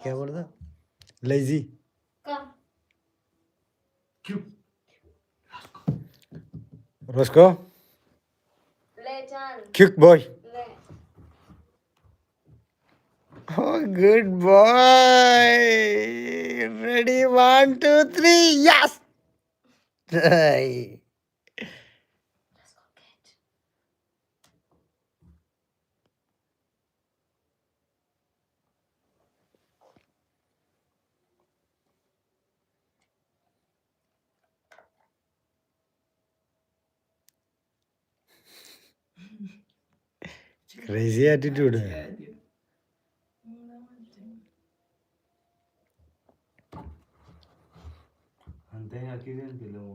क्या बोलता lazy Come. Roscoe Le Chan. Quick boy Le. Oh, good boy. Ready, 1, 2, 3, yes. Hey. Let's go catch. Crazy attitude.